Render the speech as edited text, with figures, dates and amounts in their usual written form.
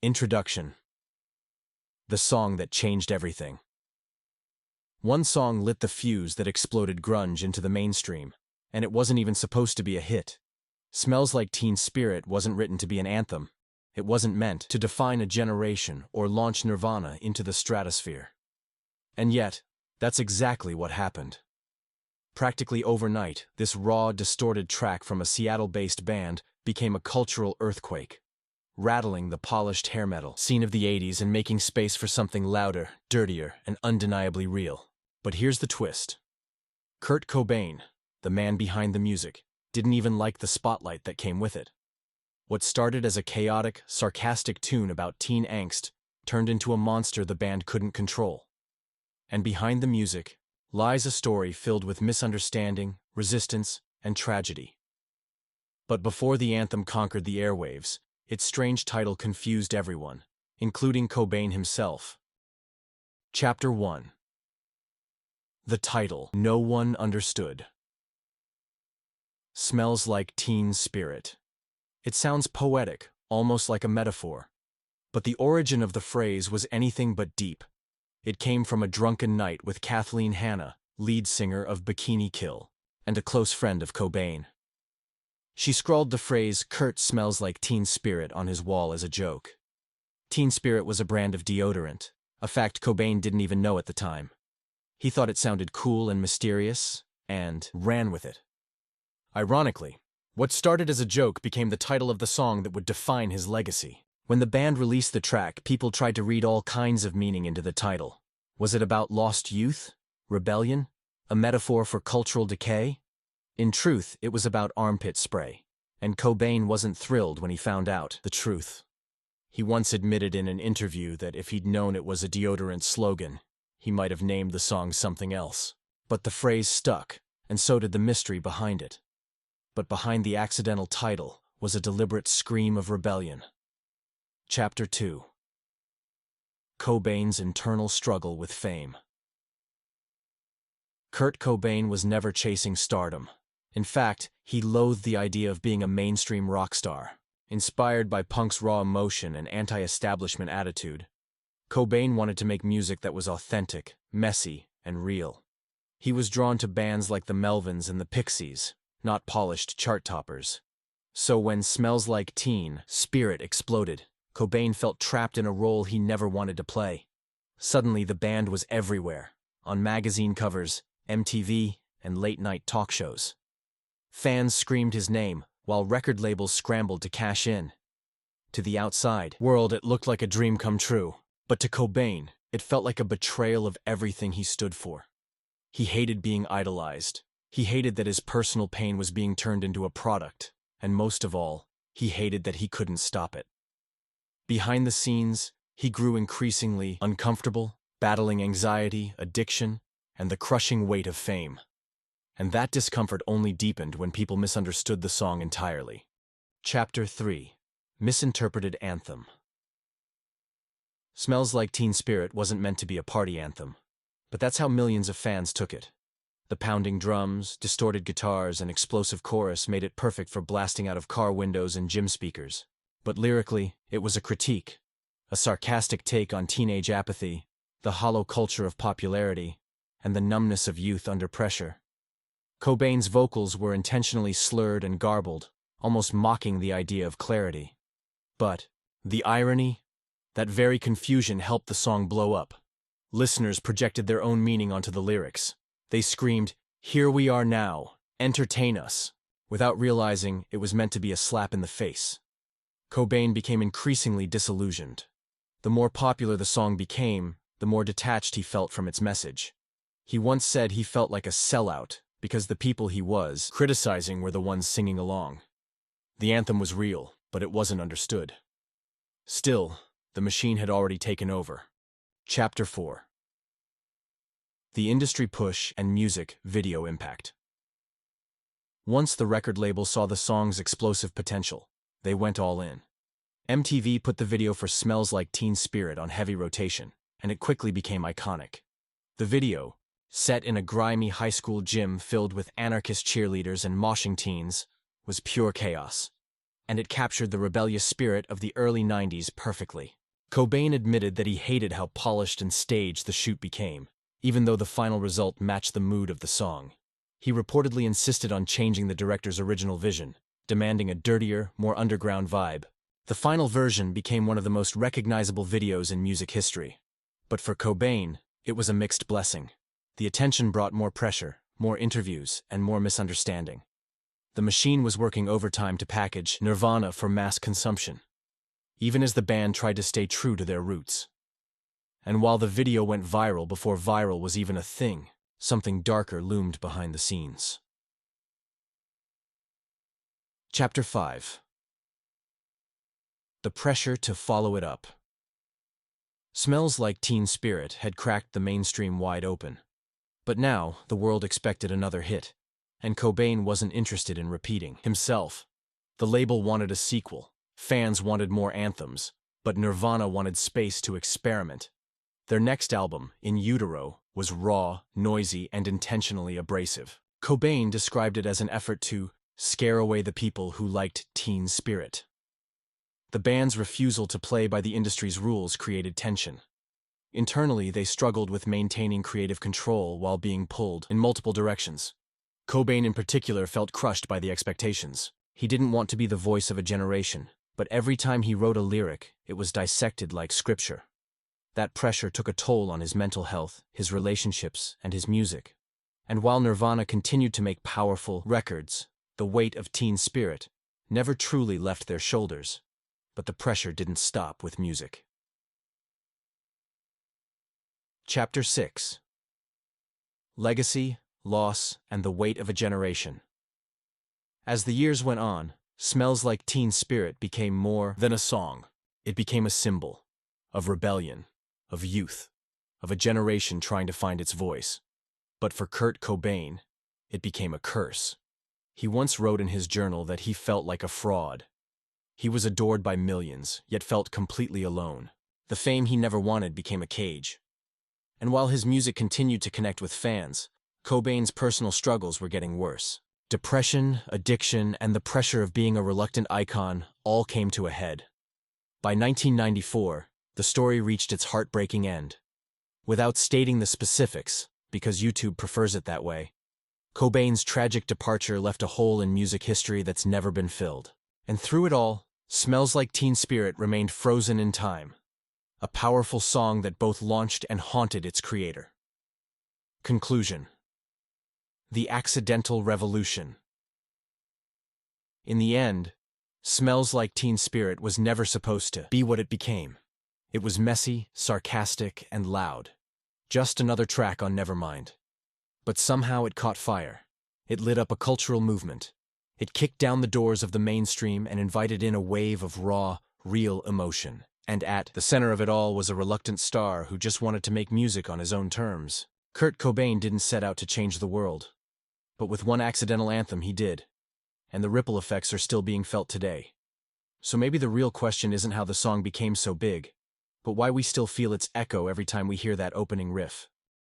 Introduction. The song that changed everything. One song lit the fuse that exploded grunge into the mainstream, and it wasn't even supposed to be a hit. Smells Like Teen Spirit wasn't written to be an anthem. It wasn't meant to define a generation or launch Nirvana into the stratosphere. And yet, that's exactly what happened. Practically overnight, this raw, distorted track from a Seattle-based band became a cultural earthquake, rattling the polished hair metal scene of the 80s and making space for something louder, dirtier, and undeniably real. But here's the twist. Kurt Cobain, the man behind the music, didn't even like the spotlight that came with it. What started as a chaotic, sarcastic tune about teen angst turned into a monster the band couldn't control. And behind the music lies a story filled with misunderstanding, resistance, and tragedy. But before the anthem conquered the airwaves, its strange title confused everyone, including Cobain himself. Chapter 1. The title no one understood. Smells Like Teen Spirit. It sounds poetic, almost like a metaphor. But the origin of the phrase was anything but deep. It came from a drunken night with Kathleen Hanna, lead singer of Bikini Kill, and a close friend of Cobain. She scrawled the phrase, "Kurt smells like teen spirit," on his wall as a joke. Teen Spirit was a brand of deodorant, a fact Cobain didn't even know at the time. He thought it sounded cool and mysterious, and ran with it. Ironically, what started as a joke became the title of the song that would define his legacy. When the band released the track, people tried to read all kinds of meaning into the title. Was it about lost youth? Rebellion? A metaphor for cultural decay? In truth, it was about armpit spray, and Cobain wasn't thrilled when he found out the truth. He once admitted in an interview that if he'd known it was a deodorant slogan, he might have named the song something else. But the phrase stuck, and so did the mystery behind it. But behind the accidental title was a deliberate scream of rebellion. Chapter 2. Cobain's internal struggle with fame. Kurt Cobain was never chasing stardom. In fact, he loathed the idea of being a mainstream rock star. Inspired by punk's raw emotion and anti-establishment attitude, Cobain wanted to make music that was authentic, messy, and real. He was drawn to bands like the Melvins and the Pixies, not polished chart toppers. So when Smells Like Teen Spirit exploded, Cobain felt trapped in a role he never wanted to play. Suddenly the band was everywhere, on magazine covers, MTV, and late-night talk shows. Fans screamed his name, while record labels scrambled to cash in. To the outside world, it looked like a dream come true. But to Cobain, it felt like a betrayal of everything he stood for. He hated being idolized. He hated that his personal pain was being turned into a product. And most of all, he hated that he couldn't stop it. Behind the scenes, he grew increasingly uncomfortable, battling anxiety, addiction, and the crushing weight of fame. And that discomfort only deepened when people misunderstood the song entirely. Chapter 3. Misinterpreted Anthem. Smells Like Teen Spirit wasn't meant to be a party anthem, but that's how millions of fans took it. The pounding drums, distorted guitars, and explosive chorus made it perfect for blasting out of car windows and gym speakers. But lyrically, it was a critique, a sarcastic take on teenage apathy, the hollow culture of popularity, and the numbness of youth under pressure. Cobain's vocals were intentionally slurred and garbled, almost mocking the idea of clarity. But the irony? That very confusion helped the song blow up. Listeners projected their own meaning onto the lyrics. They screamed, "Here we are now, entertain us," without realizing it was meant to be a slap in the face. Cobain became increasingly disillusioned. The more popular the song became, the more detached he felt from its message. He once said he felt like a sellout because the people he was criticizing were the ones singing along. The anthem was real, but it wasn't understood. Still, the machine had already taken over. Chapter 4. The industry push and music video impact. Once the record label saw the song's explosive potential, they went all in. MTV put the video for Smells Like Teen Spirit on heavy rotation, and it quickly became iconic. The video, set in a grimy high school gym filled with anarchist cheerleaders and moshing teens, was pure chaos. and it captured the rebellious spirit of the early 90s perfectly. Cobain admitted that he hated how polished and staged the shoot became, even though the final result matched the mood of the song. He reportedly insisted on changing the director's original vision, demanding a dirtier, more underground vibe. The final version became one of the most recognizable videos in music history. But for Cobain, it was a mixed blessing. The attention brought more pressure, more interviews, and more misunderstanding. The machine was working overtime to package Nirvana for mass consumption, even as the band tried to stay true to their roots. And while the video went viral before viral was even a thing, something darker loomed behind the scenes. Chapter 5. The pressure to follow it up. Smells Like Teen Spirit had cracked the mainstream wide open. But now, the world expected another hit, and Cobain wasn't interested in repeating himself. The label wanted a sequel, fans wanted more anthems, but Nirvana wanted space to experiment. Their next album, In Utero, was raw, noisy, and intentionally abrasive. Cobain described it as an effort to scare away the people who liked Teen Spirit. The band's refusal to play by the industry's rules created tension. Internally, they struggled with maintaining creative control while being pulled in multiple directions. Cobain in particular felt crushed by the expectations. He didn't want to be the voice of a generation, but every time he wrote a lyric, it was dissected like scripture. That pressure took a toll on his mental health, his relationships, and his music. And while Nirvana continued to make powerful records, the weight of Teen Spirit never truly left their shoulders. But the pressure didn't stop with music. Chapter 6. Legacy, Loss, and the Weight of a Generation. As the years went on, Smells Like Teen Spirit became more than a song. It became a symbol of rebellion, of youth, of a generation trying to find its voice. But for Kurt Cobain, it became a curse. He once wrote in his journal that he felt like a fraud. He was adored by millions, yet felt completely alone. The fame he never wanted became a cage. And while his music continued to connect with fans, Cobain's personal struggles were getting worse. Depression, addiction, and the pressure of being a reluctant icon all came to a head. By 1994, the story reached its heartbreaking end. Without stating the specifics, because YouTube prefers it that way, Cobain's tragic departure left a hole in music history that's never been filled. And through it all, Smells Like Teen Spirit remained frozen in time, a powerful song that both launched and haunted its creator. Conclusion. The Accidental Revolution. In the end, Smells Like Teen Spirit was never supposed to be what it became. It was messy, sarcastic, and loud. Just another track on Nevermind. But somehow it caught fire. It lit up a cultural movement. It kicked down the doors of the mainstream and invited in a wave of raw, real emotion. And at the center of it all was a reluctant star who just wanted to make music on his own terms. Kurt Cobain didn't set out to change the world. But with one accidental anthem he did. And the ripple effects are still being felt today. So maybe the real question isn't how the song became so big, but why we still feel its echo every time we hear that opening riff.